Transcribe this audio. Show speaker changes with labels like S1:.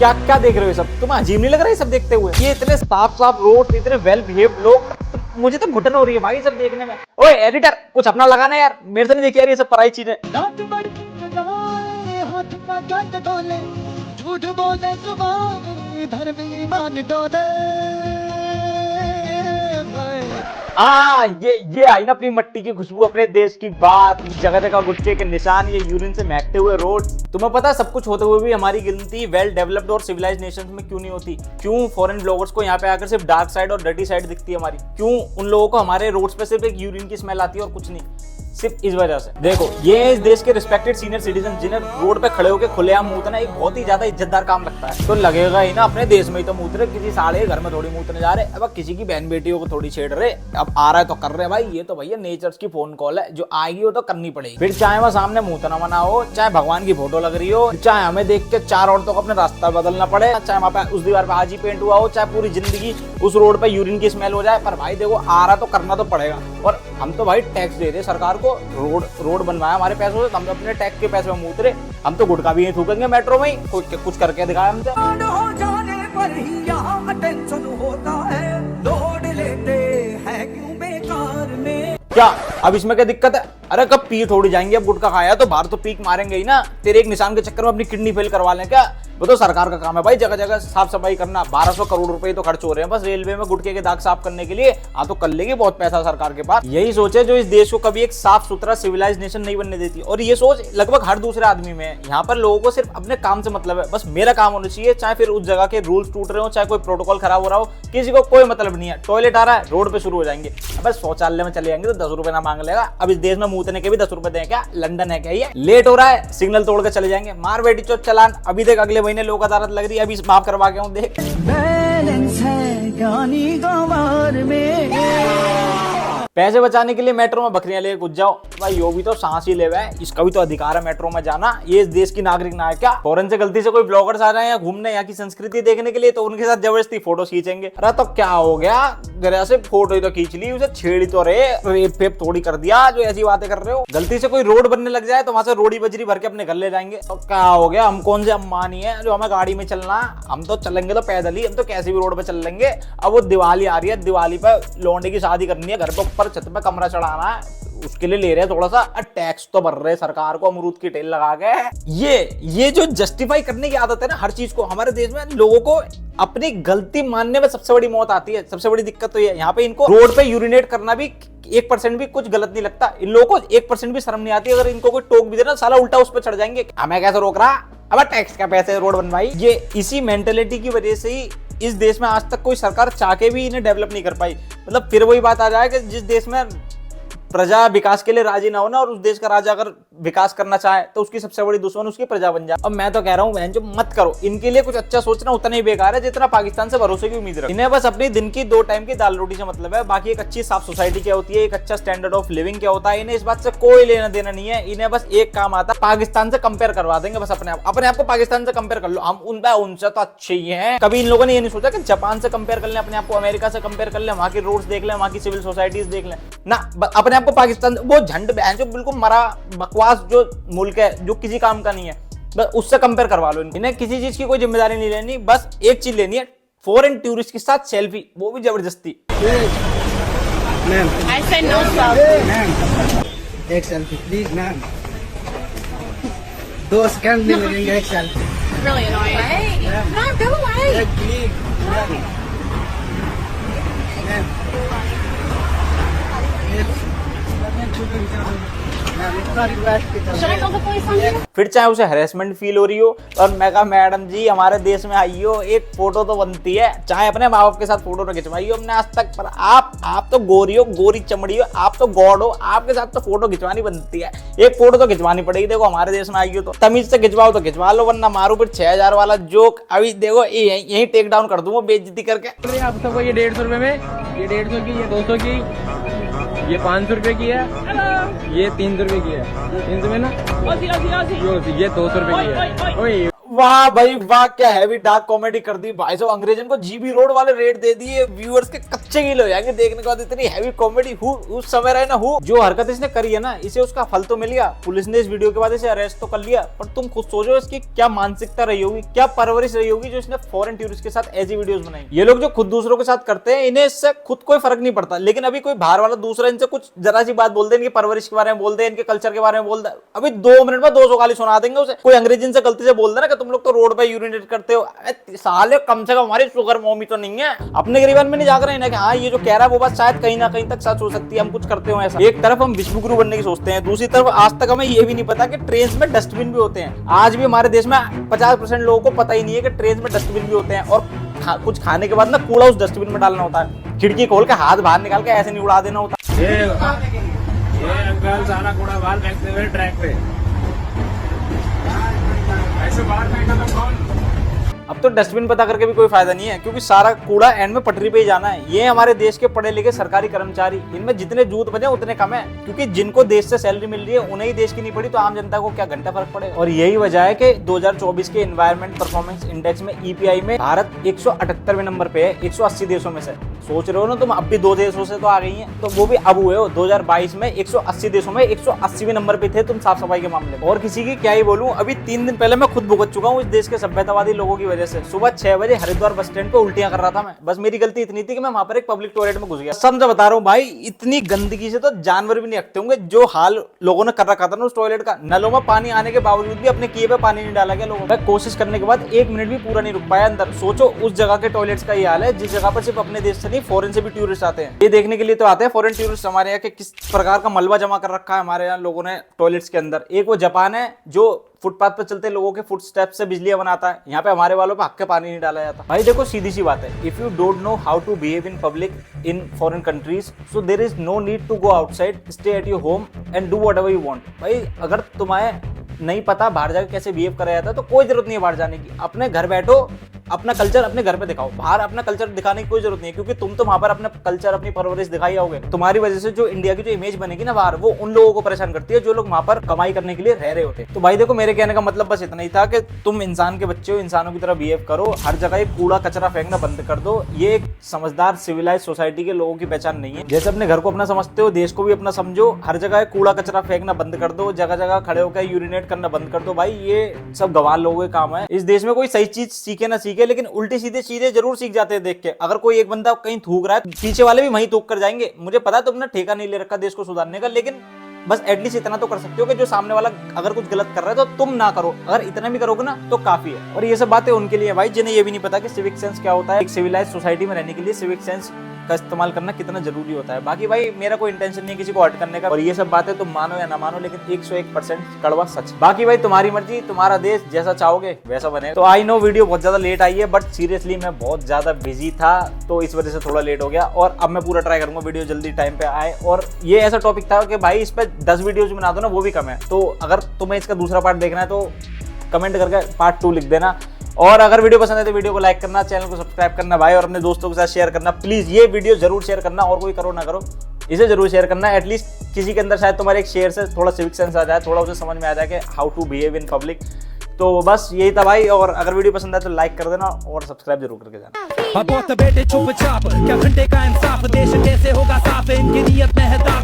S1: क्या क्या देख रहे हो सब? तुम्हें अजीब नहीं लग रहा है सब देखते हुए? ये इतने साफ साफ रोड, इतने वेल बिहेव्ड लोग, मुझे तो घुटन हो रही है भाई सब देखने में। ओए एडिटर, कुछ अपना लगाना यार, मेरे से नहीं देखी यार ये सब पराई चीजें। झूठ बोले ये आई ना अपनी मट्टी की खुशबू, अपने देश की बात, जगह जगह गुटखे के निशान, ये यूरिन से महकते हुए रोड। तुम्हें पता है सब कुछ होते हुए भी हमारी गिनती वेल डेवलप्ड और सिविलाइज्ड नेशंस में क्यों नहीं होती? क्यों फॉरेन ब्लॉगर्स को यहाँ पे आकर सिर्फ डार्क साइड और डर्टी साइड दिखती है हमारी? क्यों उन लोगों को हमारे रोड्स पे सिर्फ एक यूरिन की स्मेल आती है और कुछ नहीं? सिर्फ इस वजह से। देखो ये इस देश के रिस्पेक्टेड सीनियर सिटीजन जिन्हें रोड पे खड़े होकर खुलेआम मूतना एक बहुत ही ज्यादा इज्जतदार काम लगता है, तो लगेगा ही ना अपने देश में ही तो मूत रहे, किसी साले घर में थोड़ी मूतने जा रहे, अब किसी की बहन बेटियों को थोड़ी छेड़ रहे, अब आ रहा है तो कर रहे भाई। ये तो भैया नेचर्स की फोन कॉल है, जो आएगी वो तो करनी पड़ेगी। फिर चाहे वह सामने मूतना मना हो, चाहे भगवान की फोटो लग रही हो, चाहे हमें देख के 4 औरतों को अपने रास्ता बदलना पड़े, चाहे वहाँ पे उस दीवार पे आज ही पेंट हुआ हो, चाहे पूरी जिंदगी उस रोड पे यूरिन की स्मेल हो जाए, पर भाई देखो आ रहा तो करना तो पड़ेगा। और हम तो भाई टैक्स दे रहे सरकार को, रोड बनवाया हमारे पैसों से, हम तो अपने टैक्स के पैसे में मूत रहे, हम तो गुटखा भी नहीं थूकेंगे मेट्रो में ही, कुछ करके दिखाया हमसे। हो जाने पर ही यहाँ टेंशन होता है, लोड लेते हैं क्यों बेकार में। क्या अब इसमें क्या दिक्कत है? अरे कब पी थोड़ी जाएंगे, अब गुटखा खाया तो बाहर तो पीक मारेंगे ही ना। तेरे एक निशान के चक्कर में अपनी किडनी फेल करवा लें क्या? वो तो सरकार का काम है भाई, जगह जगह साफ सफाई करना। 1200 करोड़ रुपए तो खर्च हो रहे हैं बस रेलवे में गुटखे के दाग साफ करने के लिए। हाँ तो कर लेगी, बहुत पैसा सरकार के पास। यही सोच है जो इस देश को कभी एक साफ सुथरा सिविलाइज नेशन नहीं बनने देती, और ये सोच लगभग हर दूसरे आदमी में है। यहाँ पर लोगों को सिर्फ अपने काम से मतलब है, बस मेरा काम होना चाहिए, चाहे फिर उस जगह के रूल्स टूट रहे हो, चाहे कोई प्रोटोकॉल खराब हो रहा हो, किसी को कोई मतलब नहीं है। टॉयलेट आ रहा है रोड पे शुरू हो जाएंगे, बस शौचालय में चले जाएंगे तो 10 रुपए ना मांग लेगा। अब इस देश में मूतने के भी 10 रुपए दें क्या? लंदन है क्या ये? लेट हो रहा है सिग्नल तोड़ के चले जाएंगे, मार बेटी चोट चलान। अभी देख अगले महीने लोक अदालत लग रही है, अभी माफ करवा के हूँ देख। बैलेंस है गानी गंवार में। पैसे बचाने के लिए मेट्रो में बकरियां लेके घुस जाओ भाई, यो भी तो सांस ही ले हुआ है, इसका भी तो अधिकार है मेट्रो में जाना। ये इस देश की नागरिक ना है क्या? फॉरेन से गलती से कोई ब्लॉगर्स आ रहे हैं यहाँ घूमने, यहाँ की संस्कृति देखने के लिए, तो उनके साथ जबरदस्ती फोटो खींचेंगे। अरे तो क्या हो गया, जरा से फोटो ही तो खींच ली, उसे छेड़ी तो रहे, रेप फेप थोड़ी कर दिया जो ऐसी बातें कर रहे हो। गलती से कोई रोड बनने लग जाए तो वहां से रोड़ी बजरी भर के अपने घर ले जाएंगे, तो क्या हो गया? हम कौन से अंबानी है जो हमें गाड़ी में चलना? हम तो चलेंगे तो पैदल ही, हम तो कैसे भी रोड पे चल लेंगे। अब वो दिवाली आ रही है, दिवाली पे लौंडे की शादी करनी है, घर पे ऊपर छत पे कमरा चढ़ाना है, उसके लिए ले रहे हैं थोड़ा सा टैक्स तो भर रहे सरकार को अमरूद की टेल लगा के। ये जो जस्टिफाई करने की आदत है ना हर चीज को हमारे देश में, लोगों को अपनी गलती मानने में सबसे बड़ी मौत आती है। सबसे बड़ी दिक्कत तो ये यहाँ पे इनको रोड पे यूरिनेट करना भी 1% भी कुछ गलत नहीं लगता। इन लोगों को 1% भी शर्म नहीं आती। अगर इनको कोई टोक भी देना साला उल्टा उस पर चढ़ जाएंगे, हमें कैसे रोक रहा, अब टैक्स का पैसे रोड बनवाई। ये इसी मेंटेलिटी की वजह से ही इस देश में आज तक कोई सरकार चाह के भी इन्हें डेवलप नहीं कर पाई। मतलब फिर वही बात आ जाए कि जिस देश में प्रजा विकास के लिए राजी ना हो ना, और उस देश का राजा अगर विकास करना चाहे तो उसकी सबसे बड़ी दुश्मन उसकी प्रजा बन जाए। अब मैं तो कह रहा हूँ बहन जो मत करो, इनके लिए कुछ अच्छा सोचना उतना ही बेकार है जितना पाकिस्तान से भरोसे की उम्मीद रखो। इन्हें बस अपनी दिन की 2 टाइम की दाल रोटी से मतलब है, बाकी एक अच्छी साफ सोसाइटी क्या होती है, एक अच्छा स्टैंडर्ड ऑफ लिविंग क्या होता है, इन्हें इस बात से कोई लेना देना नहीं है। इन्हें बस एक काम आता है, पाकिस्तान से कंपेयर करवा देंगे बस अपने आप को पाकिस्तान से कंपेयर कर लो, हम उनसे तो अच्छे ही हैं। कभी इन लोगों ने ये नहीं सोचा कि जापान से कंपेयर कर लें अपने आप को, अमेरिका से कंपेयर कर लें, वहां की रोड्स देख लें, वहां की सिविल सोसाइटीज देख लें ना, अपने आप को पाकिस्तान वो झंड बहन जो बिल्कुल मरा बकवास जो मुल्क है जो किसी काम का नहीं है, बस उससे कंपेयर करवा लो। इन्हें किसी चीज की कोई जिम्मेदारी नहीं लेनी, बस एक चीज लेनी है, फॉरेन टूरिस्ट के साथ सेल्फी, वो भी जबरदस्ती।
S2: एक सेल्फी प्लीज मैम, 2 सेकंड में मिलेंगे एक selfie.
S3: Really annoying. No, go away.
S1: फिर चाहे उसे हैरेसमेंट फील हो रही हो, और मैं कहा मैडम जी हमारे देश में आई हो, एक फोटो तो बनती है, चाहे अपने माँ बाप के साथ फोटो न खिंचवाई हो हमने आज तक, पर आप तो गोरी हो, गोरी चमड़ी हो, आप तो गॉड हो, आपके साथ तो फोटो खिंचवानी बनती है, एक फोटो तो खिंचवानी पड़ेगी। देखो हमारे देश में आई हो तो तमीज से खिंचवाओ तो खिंचवा लो, वरना मारू फिर 6000 वाला जोक। अभी देखो यही टेक डाउन कर दूंगा बेइज्जती करके।
S4: आप सबको ये 150 रुपए में, ये 150 की, ये 200 की, ये 500 रुपए की है, ये 300 रुपए की है, 300 में ना, ये 200 रुपए की है।
S1: वाह भाई वाह, क्या हैवी डार्क कॉमेडी कर दी भाई साहब। अंग्रेजन को जीबी रोड वाले रेट दे दिए, व्यूअर्स के कच्चे गिल हो जाएंगे देखने के बाद। इतनी हैवी कॉमेडी उस समय रहे ना जो हरकत इसने करी है ना, इसे उसका फल तो मिल गया। पुलिस ने इस वीडियो के बाद इसे अरेस्ट तो कर लिया, पर तुम खुद सोचो इसकी क्या मानसिकता रही होगी, क्या परवरिश रही होगी जो इसने फॉरेन टूरिस्ट के साथ ऐसी वीडियोस बनाई। ये लोग जो खुद दूसरों के साथ करते हैं, इन्हें इससे खुद कोई फर्क नहीं पड़ता, लेकिन अभी कोई बाहर वाला दूसरा इनसे कुछ जरा सी बात बोल दे, इनकी परवरिश के बारे में बोल दे, इनके कल्चर के बारे में बोल दे, अभी 2 मिनट में 200 गाली सुना देंगे उसे। कोई अंग्रेजी से गलती से बोल देना कि तुम लोग तो रोड पे यूरिनेट करते हो, साले कम से कम हमारी शुगर मॉमी तो नहीं है। अपने गरीबन में नहीं जाकर रहे ना कि हाँ ये जो कह रहा है वो बात शायद कहीं ना कहीं तक सच हो सकती है, हम कुछ करते हो ऐसा। एक तरफ हम विश्व गुरु बनने की सोचते हैं, दूसरी तरफ आज तक हमें ये भी नहीं पता कि ट्रेन में डस्टबिन भी होते हैं। आज भी हमारे देश में 50% लोगों को पता ही नहीं है कि ट्रेन में डस्टबिन भी होते हैं, और कुछ खाने के बाद ना कूड़ा उस डस्टबिन में डालना होता है। खिड़की खोल के हाथ बाहर निकाल के ऐसे नहीं उड़ा देना होता।
S4: ये अंकल सारा कूड़ा बाहर फेंकते हुए ट्रैक पे, ऐसे बाहर फेंका तो कौन?
S1: अब तो डस्टबिन पता करके भी कोई फायदा नहीं है, क्योंकि सारा कूड़ा एंड में पटरी पे ही जाना है। ये हमारे देश के पढ़े लिखे सरकारी कर्मचारी, इनमें जितने जूत बने उतने कम है, क्योंकि जिनको देश से सैलरी मिल रही है उन्हें ही देश की नहीं पड़ी, तो आम जनता को क्या घंटा फर्क पड़े। और यही वजह है कि 2024 के एनवायरमेंट परफॉर्मेंस इंडेक्स में EPI में भारत 178वें नंबर पे है 180 देशों में से। सोच रहे हो ना तुम, अब भी 2 देशों से तो आ गई हैं, तो वो भी अब हुए हो। 2022 में 180 देशों में 180वें नंबर पे थे तुम साफ सफाई के मामले में। और किसी की क्या ही बोलूं, अभी 3 दिन पहले मैं खुद भुगत चुका हूं इस देश के सभ्यतावादी लोगों की वजह से। सुबह 6 बजे हरिद्वार बस स्टैंड पे उल्टियां कर रहा था मैं, बस मेरी गलती इतनी थी कि मैं वहां पर एक पब्लिक टॉयलेट में घुस गया। समझ बता रहा हूँ भाई, इतनी गंदगी से तो जानवर भी नहीं रखते होंगे जो हाल लोगों ने कर रखा था ना उस टॉयलेट का। नलों में पानी आने के बावजूद भी अपने किए पे पानी नहीं डाला गया लोगों ने। कोशिश करने के बाद 1 मिनट भी पूरा नहीं रुक पाया अंदर। सोचो उस जगह के टॉयलेट्स का ये हाल है जिस जगह पर सिर्फ अपने देश से नहीं फॉरेन से भी टूरिस्ट आते हैं। ये देखने के लिए तो आते हैं फॉरेन टूरिस्ट हमारे यहाँ के किस प्रकार का मलबा जमा कर रखा है हमारे यहाँ लोगों ने टॉयलेट्स के अंदर। एक वो जापान है जो फुटपाथ पर चलते लोगों के फुट स्टेप से बिजलियां बनाता है, यहाँ पे हमारे वालों पे हक के पानी नहीं डाला जाता। भाई देखो सीधी सी बात है, if you don't know how to behave in public in foreign countries, so there is no need to go outside, stay at your home and do whatever you want. भाई अगर तुम्हें नहीं पता बाहर जाकर कैसे बिहेव करा जाता है तो कोई जरूरत नहीं है बाहर जाने की। अपने घर बैठो, अपना कल्चर अपने घर पे दिखाओ, बाहर अपना कल्चर दिखाने की कोई जरूरत नहीं है, क्योंकि तुम तो वहां पर अपना कल्चर अपनी परवरिश दिखाई आओगे। तुम्हारी वजह से जो इंडिया की जो इमेज बनेगी ना बाहर, वो उन लोगों को परेशान करती है जो लोग वहां पर कमाई करने के लिए रह रहे होते हैं। तो भाई देखो मेरे कहने का मतलब बस इतना ही था कि तुम इंसान के बच्चे हो, इंसानों की तरह बिहेव करो, हर जगह एक कूड़ा कचरा फेंकना बंद कर दो। ये एक समझदार सिविलाइज सोसाइटी के लोगों की पहचान नहीं है। जैसे अपने घर को अपना समझते हो, देश को भी अपना समझो, हर जगह कूड़ा कचरा फेंकना बंद कर दो, जगह जगह खड़े होकर यूरिनेट करना बंद कर दो। भाई ये सब गंवार लोगों के काम है। इस देश में कोई सही चीज सीखे ना सीखे, लेकिन उल्टी सीधे चीजें जरूर सीख जाते हैं देख के। अगर कोई एक बंदा कहीं थूक रहा है, पीछे वाले भी वहीं थूक कर जाएंगे। मुझे पता है तुमने ठेका नहीं ले रखा देश को सुधारने का, लेकिन बस एटलीस्ट इतना तो कर सकते हो कि जो सामने वाला अगर कुछ गलत कर रहा है तो तुम ना करो। अगर इतना भी करोगे ना तो काफी है। और ये सब बातें उनके लिए भाई जिन्हें ये भी नहीं पता कि सिविक सेंस क्या होता है। एक सिविलाइज सोसाइटी में रहने के लिए सिविक सेंस का इस्तेमाल करना कितना जरूरी होता है। बाकी भाई मेरा कोई इंटेंशन नहीं है किसी को हर्ट करने का, और ये सब बातें तुम मानो या ना मानो, लेकिन 101% कड़वा सच। बाकी भाई तुम्हारी मर्जी, तुम्हारा देश, जैसा चाहोगे वैसा बने। तो आई नो वीडियो बहुत ज्यादा लेट आई है, बट सीरियसली मैं बहुत ज्यादा बिजी था तो इस वजह से थोड़ा लेट हो गया। और अब मैं पूरा ट्राई करूंगा वीडियो जल्दी टाइम पे आए। और ये ऐसा टॉपिक था कि भाई इस पे 10 वीडियोज बना दो ना, वो भी कम है। तो अगर तुम्हें इसका दूसरा पार्ट देखना है तो कमेंट करके पार्ट 2 लिख देना। और अगर वीडियो पसंद है तो वीडियो को लाइक करना, चैनल को सब्सक्राइब करना भाई, और अपने दोस्तों के साथ शेयर करना प्लीज। ये वीडियो जरूर शेयर करना, और कोई करो ना करो, इसे जरूर शेयर करना। एटलीस्ट किसी के अंदर शायद तुम्हारे एक शेयर से थोड़ा सिविक सेंस आ जाए, थोड़ा उसे समझ में आ जाए कि how to behave in public. तो बस यही था भाई। और अगर वीडियो पसंद है तो लाइक कर देना और सब्सक्राइब जरूर करके जाना।
S5: बेटे चुप चाप, क्या घंटे का इंसाफ, देश कैसे होगा साफ, इनकी नीयत में है दाग।